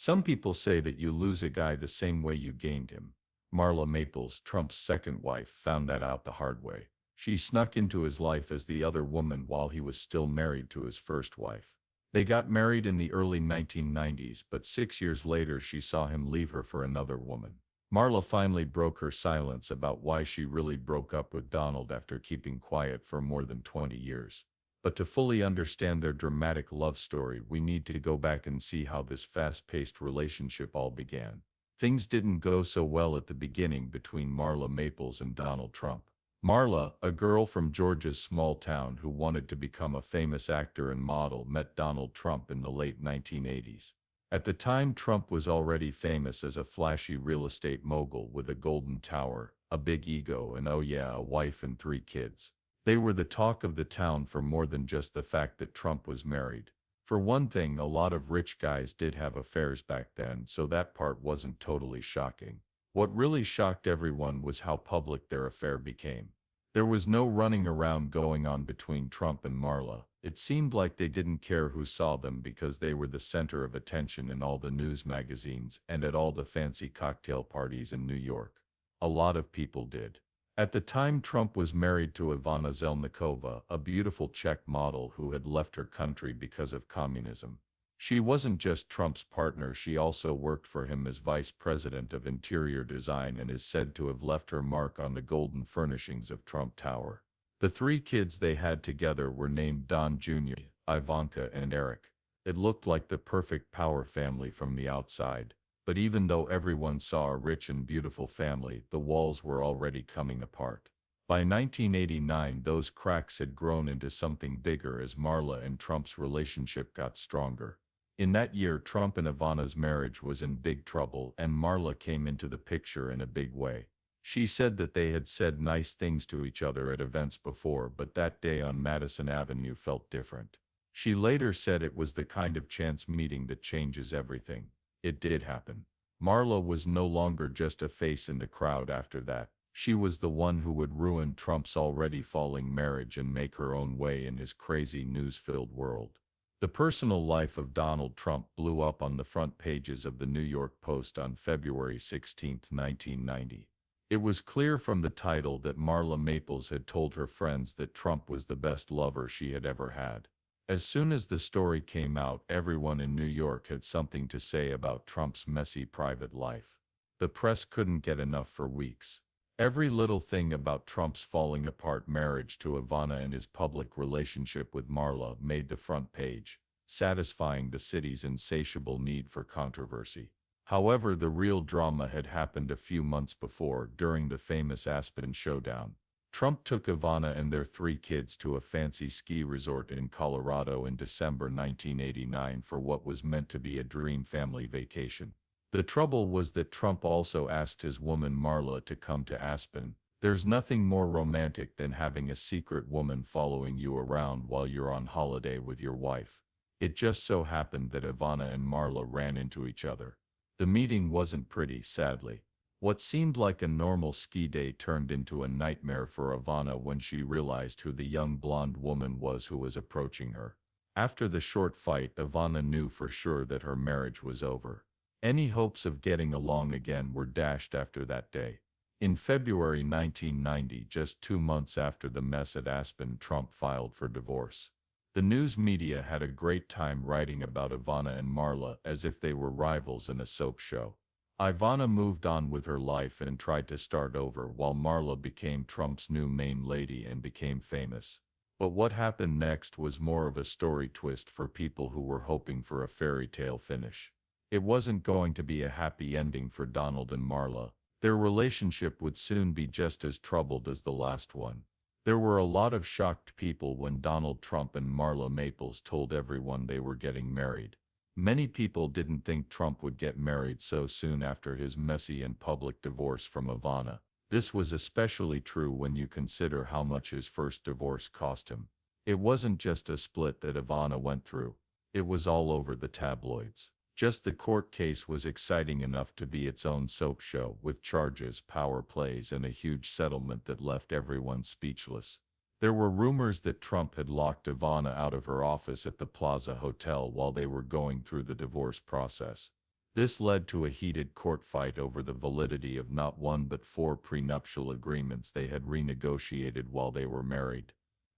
Some people say that you lose a guy the same way you gained him. Marla Maples, Trump's second wife, found that out the hard way. She snuck into his life as the other woman while he was still married to his first wife. They got married in the early 1990s, but 6 years later she saw him leave her for another woman. Marla finally broke her silence about why she really broke up with Donald after keeping quiet for more than 20 years. But to fully understand their dramatic love story, we need to go back and see how this fast-paced relationship all began. Things didn't go so well at the beginning between Marla Maples and Donald Trump. Marla, a girl from Georgia's small town who wanted to become a famous actor and model, met Donald Trump in the late 1980s. At the time, Trump was already famous as a flashy real estate mogul with a golden tower, a big ego, and oh yeah, a wife and 3 kids. They were the talk of the town for more than just the fact that Trump was married. For one thing, a lot of rich guys did have affairs back then, so that part wasn't totally shocking. What really shocked everyone was how public their affair became. There was no running around going on between Trump and Marla. It seemed like they didn't care who saw them because they were the center of attention in all the news magazines and at all the fancy cocktail parties in New York. A lot of people did. At the time, Trump was married to Ivana Zelnikova, a beautiful Czech model who had left her country because of communism. She wasn't just Trump's partner, she also worked for him as vice president of interior design and is said to have left her mark on the golden furnishings of Trump Tower. The 3 kids they had together were named Don Jr., Ivanka, and Eric. It looked like the perfect power family from the outside. But even though everyone saw a rich and beautiful family, the walls were already coming apart. By 1989, those cracks had grown into something bigger as Marla and Trump's relationship got stronger. In that year, Trump and Ivana's marriage was in big trouble, and Marla came into the picture in a big way. She said that they had said nice things to each other at events before, but that day on Madison Avenue felt different. She later said it was the kind of chance meeting that changes everything. It did happen. Marla was no longer just a face in the crowd after that. She was the one who would ruin Trump's already falling marriage and make her own way in his crazy news-filled world. The personal life of Donald Trump blew up on the front pages of the New York Post on February 16, 1990. It was clear from the title that Marla Maples had told her friends that Trump was the best lover she had ever had. As soon as the story came out, everyone in New York had something to say about Trump's messy private life. The press couldn't get enough for weeks. Every little thing about Trump's falling apart marriage to Ivana and his public relationship with Marla made the front page, satisfying the city's insatiable need for controversy. However, the real drama had happened a few months before, during the famous Aspen showdown. Trump took Ivana and their 3 kids to a fancy ski resort in Colorado in December 1989 for what was meant to be a dream family vacation. The trouble was that Trump also asked his woman Marla to come to Aspen. There's nothing more romantic than having a secret woman following you around while you're on holiday with your wife. It just so happened that Ivana and Marla ran into each other. The meeting wasn't pretty, sadly. What seemed like a normal ski day turned into a nightmare for Ivana when she realized who the young blonde woman was who was approaching her. After the short fight, Ivana knew for sure that her marriage was over. Any hopes of getting along again were dashed after that day. In February 1990, just 2 months after the mess at Aspen, Trump filed for divorce. The news media had a great time writing about Ivana and Marla as if they were rivals in a soap show. Ivana moved on with her life and tried to start over, while Marla became Trump's new main lady and became famous. But what happened next was more of a story twist for people who were hoping for a fairy tale finish. It wasn't going to be a happy ending for Donald and Marla. Their relationship would soon be just as troubled as the last one. There were a lot of shocked people when Donald Trump and Marla Maples told everyone they were getting married. Many people didn't think Trump would get married so soon after his messy and public divorce from Ivana. This was especially true when you consider how much his first divorce cost him. It wasn't just a split that Ivana went through. It was all over the tabloids. Just the court case was exciting enough to be its own soap show, with charges, power plays, and a huge settlement that left everyone speechless. There were rumors that Trump had locked Ivana out of her office at the Plaza Hotel while they were going through the divorce process. This led to a heated court fight over the validity of not one but four prenuptial agreements they had renegotiated while they were married.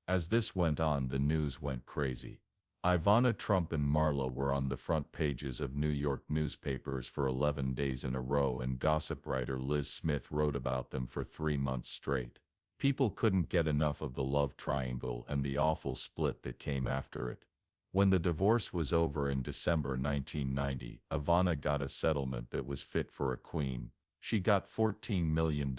As this went on, the news went crazy. Ivana Trump and Marla were on the front pages of New York newspapers for 11 days in a row, and gossip writer Liz Smith wrote about them for 3 months straight. People couldn't get enough of the love triangle and the awful split that came after it. When the divorce was over in December 1990, Ivana got a settlement that was fit for a queen. She got $14 million,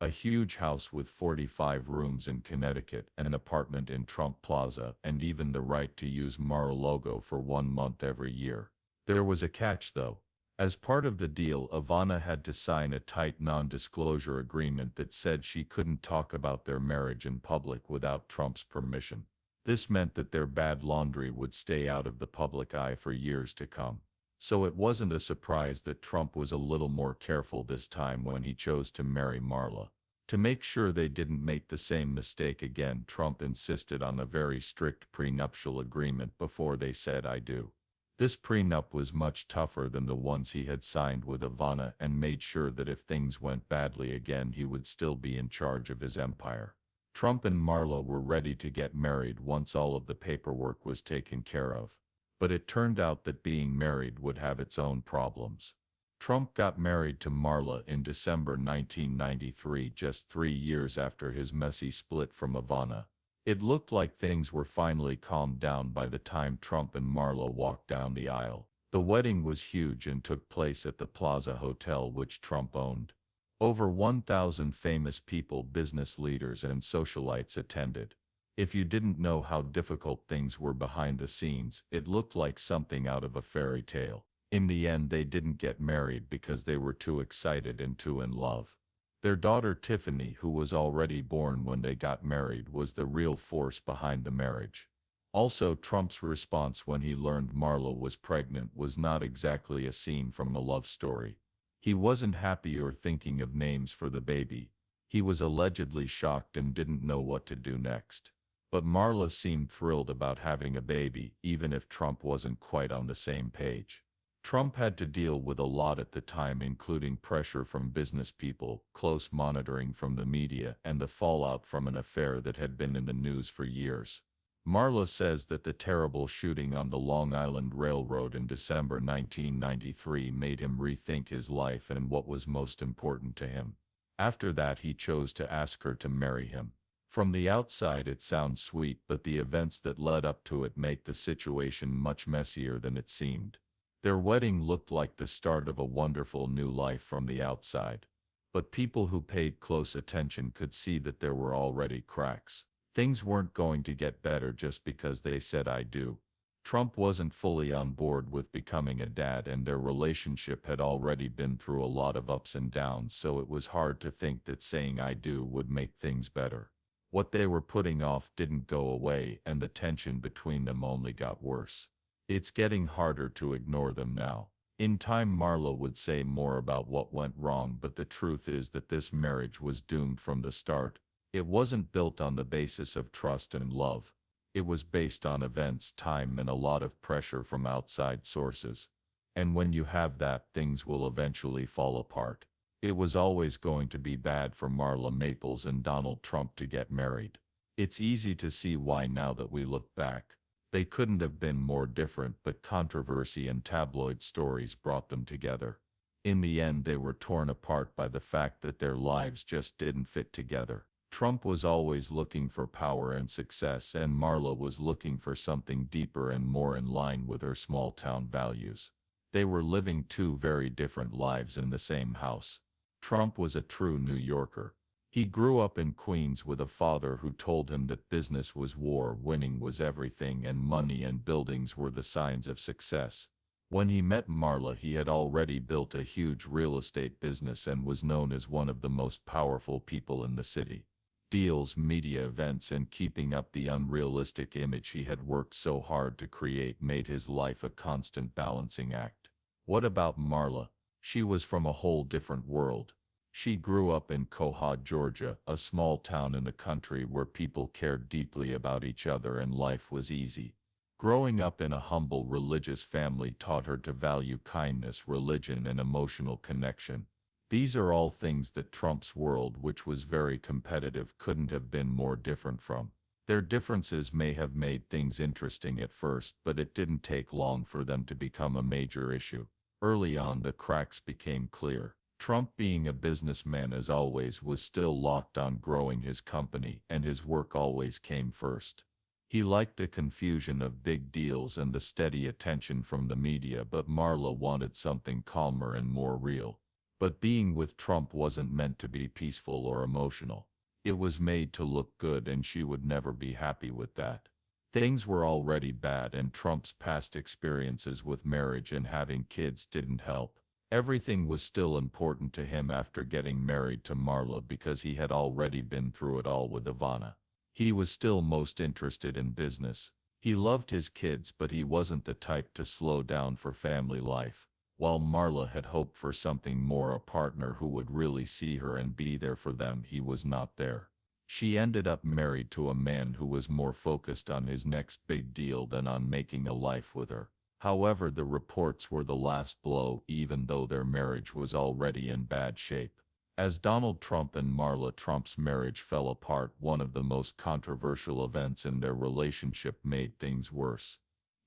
a huge house with 45 rooms in Connecticut, an apartment in Trump Plaza, and even the right to use Mar-a-Lago for 1 month every year. There was a catch though. As part of the deal, Ivana had to sign a tight non-disclosure agreement that said she couldn't talk about their marriage in public without Trump's permission. This meant that their bad laundry would stay out of the public eye for years to come. So it wasn't a surprise that Trump was a little more careful this time when he chose to marry Marla. To make sure they didn't make the same mistake again, Trump insisted on a very strict prenuptial agreement before they said "I do." This prenup was much tougher than the ones he had signed with Ivana, and made sure that if things went badly again, he would still be in charge of his empire. Trump and Marla were ready to get married once all of the paperwork was taken care of. But it turned out that being married would have its own problems. Trump got married to Marla in December 1993, just 3 years after his messy split from Ivana. It looked like things were finally calmed down by the time Trump and Marla walked down the aisle. The wedding was huge and took place at the Plaza Hotel, which Trump owned. Over 1,000 famous people, business leaders, and socialites attended. If you didn't know how difficult things were behind the scenes, it looked like something out of a fairy tale. In the end, they didn't get married because they were too excited and too in love. Their daughter Tiffany, who was already born when they got married, was the real force behind the marriage. Also, Trump's response when he learned Marla was pregnant was not exactly a scene from a love story. He wasn't happy or thinking of names for the baby. He was allegedly shocked and didn't know what to do next. But Marla seemed thrilled about having a baby, even if Trump wasn't quite on the same page. Trump had to deal with a lot at the time, including pressure from business people, close monitoring from the media, and the fallout from an affair that had been in the news for years. Marla says that the terrible shooting on the Long Island Railroad in December 1993 made him rethink his life and what was most important to him. After that, he chose to ask her to marry him. From the outside it sounds sweet, but the events that led up to it make the situation much messier than it seemed. Their wedding looked like the start of a wonderful new life from the outside. But people who paid close attention could see that there were already cracks. Things weren't going to get better just because they said "I do." Trump wasn't fully on board with becoming a dad, and their relationship had already been through a lot of ups and downs, so it was hard to think that saying "I do" would make things better. What they were putting off didn't go away, and the tension between them only got worse. It's getting harder to ignore them now. In time, Marla would say more about what went wrong, but the truth is that this marriage was doomed from the start. It wasn't built on the basis of trust and love. It was based on events, time, and a lot of pressure from outside sources. And when you have that, things will eventually fall apart. It was always going to be bad for Marla Maples and Donald Trump to get married. It's easy to see why now that we look back. They couldn't have been more different, but controversy and tabloid stories brought them together. In the end, they were torn apart by the fact that their lives just didn't fit together. Trump was always looking for power and success, and Marla was looking for something deeper and more in line with her small-town values. They were living two very different lives in the same house. Trump was a true New Yorker. He grew up in Queens with a father who told him that business was war, winning was everything, and money and buildings were the signs of success. When he met Marla, he had already built a huge real estate business and was known as one of the most powerful people in the city. Deals, media events, and keeping up the unrealistic image he had worked so hard to create made his life a constant balancing act. What about Marla? She was from a whole different world. She grew up in Cohog, Georgia, a small town in the country where people cared deeply about each other and life was easy. Growing up in a humble religious family taught her to value kindness, religion, and emotional connection. These are all things that Trump's world, which was very competitive, couldn't have been more different from. Their differences may have made things interesting at first, but it didn't take long for them to become a major issue. Early on, the cracks became clear. Trump, being a businessman as always, was still locked on growing his company, and his work always came first. He liked the confusion of big deals and the steady attention from the media, but Marla wanted something calmer and more real. But being with Trump wasn't meant to be peaceful or emotional. It was made to look good, and she would never be happy with that. Things were already bad, and Trump's past experiences with marriage and having kids didn't help. Everything was still important to him after getting married to Marla because he had already been through it all with Ivana. He was still most interested in business. He loved his kids, but he wasn't the type to slow down for family life. While Marla had hoped for something more, a partner who would really see her and be there for them, he was not there. She ended up married to a man who was more focused on his next big deal than on making a life with her. However, the reports were the last blow, even though their marriage was already in bad shape. As Donald Trump and Marla Trump's marriage fell apart, one of the most controversial events in their relationship made things worse.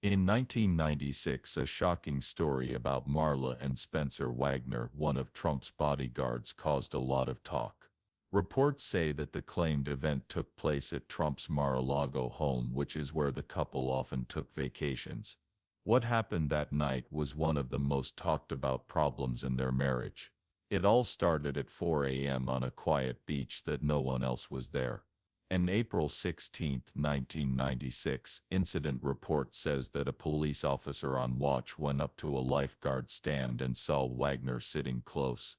In 1996, a shocking story about Marla and Spencer Wagner, one of Trump's bodyguards, caused a lot of talk. Reports say that the claimed event took place at Trump's Mar-a-Lago home, which is where the couple often took vacations. What happened that night was one of the most talked about problems in their marriage. It all started at 4 a.m. on a quiet beach that no one else was there. An April 16, 1996, incident report says that a police officer on watch went up to a lifeguard stand and saw Wagner sitting close.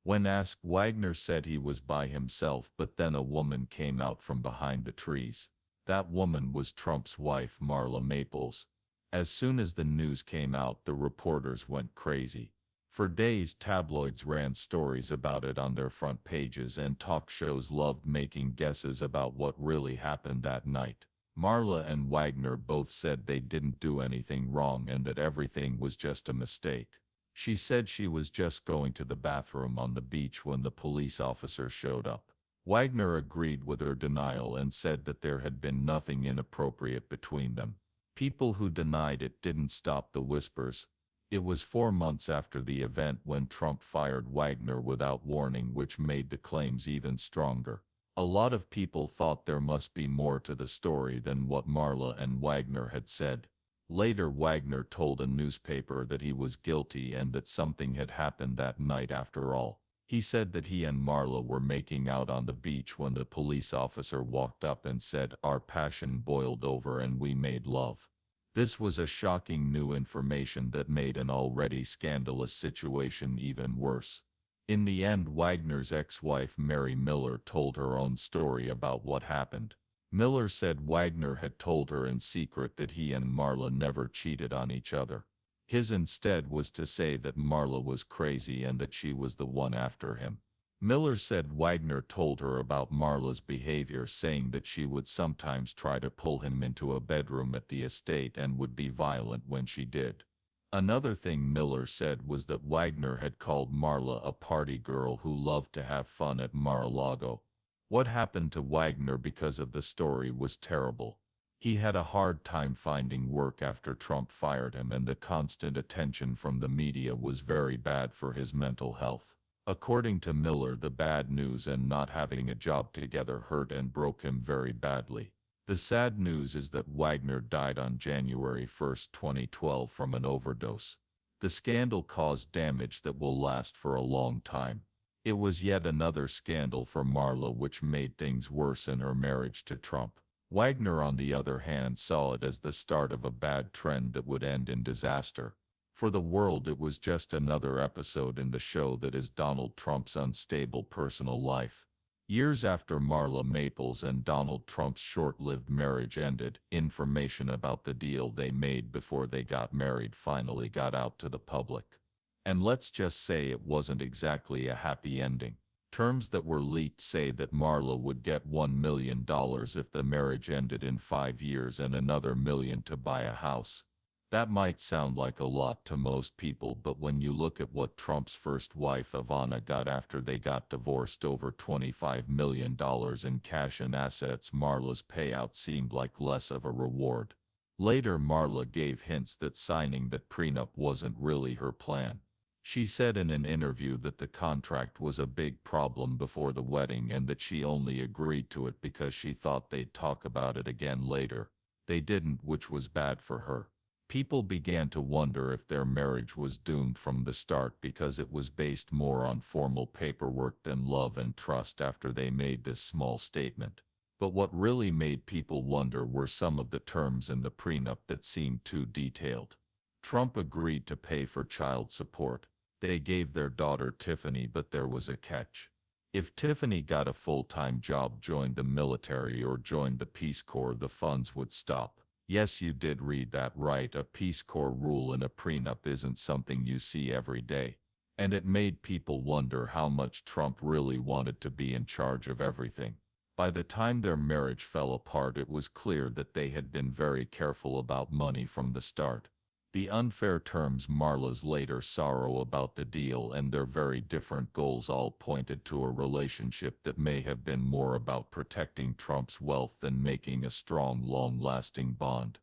When asked, Wagner said he was by himself, but then a woman came out from behind the trees. That woman was Trump's wife, Marla Maples. As soon as the news came out, the reporters went crazy. For days, tabloids ran stories about it on their front pages, and talk shows loved making guesses about what really happened that night. Marla and Wagner both said they didn't do anything wrong and that everything was just a mistake. She said she was just going to the bathroom on the beach when the police officer showed up. Wagner agreed with her denial and said that there had been nothing inappropriate between them. People who denied it didn't stop the whispers. It was 4 months after the event when Trump fired Wagner without warning, which made the claims even stronger. A lot of people thought there must be more to the story than what Marla and Wagner had said. Later, Wagner told a newspaper that he was guilty and that something had happened that night after all. He said that he and Marla were making out on the beach when the police officer walked up and said, "Our passion boiled over and we made love." This was a shocking new information that made an already scandalous situation even worse. In the end, Wagner's ex-wife Mary Miller told her own story about what happened. Miller said Wagner had told her in secret that he and Marla never cheated on each other. His instead was to say that Marla was crazy and that she was the one after him. Miller said Wagner told her about Marla's behavior, saying that she would sometimes try to pull him into a bedroom at the estate and would be violent when she did. Another thing Miller said was that Wagner had called Marla a party girl who loved to have fun at Mar-a-Lago. What happened to Wagner because of the story was terrible. He had a hard time finding work after Trump fired him, and the constant attention from the media was very bad for his mental health. According to Miller, the bad news and not having a job together hurt and broke him very badly. The sad news is that Wagner died on January 1, 2012 from an overdose. The scandal caused damage that will last for a long time. It was yet another scandal for Marla, which made things worse in her marriage to Trump. Wagner, on the other hand, saw it as the start of a bad trend that would end in disaster. For the world, it was just another episode in the show that is Donald Trump's unstable personal life. Years after Marla Maples and Donald Trump's short-lived marriage ended, information about the deal they made before they got married finally got out to the public. And let's just say it wasn't exactly a happy ending. Terms that were leaked say that Marla would get $1 million if the marriage ended in 5 years and another million to buy a house. That might sound like a lot to most people, but when you look at what Trump's first wife Ivana got after they got divorced over $25 million in cash and assets, Marla's payout seemed like less of a reward. Later, Marla gave hints that signing that prenup wasn't really her plan. She said in an interview that the contract was a big problem before the wedding and that she only agreed to it because she thought they'd talk about it again later. They didn't, which was bad for her. People began to wonder if their marriage was doomed from the start because it was based more on formal paperwork than love and trust after they made this small statement. But what really made people wonder were some of the terms in the prenup that seemed too detailed. Trump agreed to pay for child support. They gave their daughter Tiffany, but there was a catch. If Tiffany got a full-time job, joined the military, or joined the Peace Corps, the funds would stop. Yes, you did read that right. A Peace Corps rule in a prenup isn't something you see every day. And it made people wonder how much Trump really wanted to be in charge of everything. By the time their marriage fell apart, it was clear that they had been very careful about money from the start. The unfair terms, Marla's later sorrow about the deal, and their very different goals all pointed to a relationship that may have been more about protecting Trump's wealth than making a strong, long-lasting bond.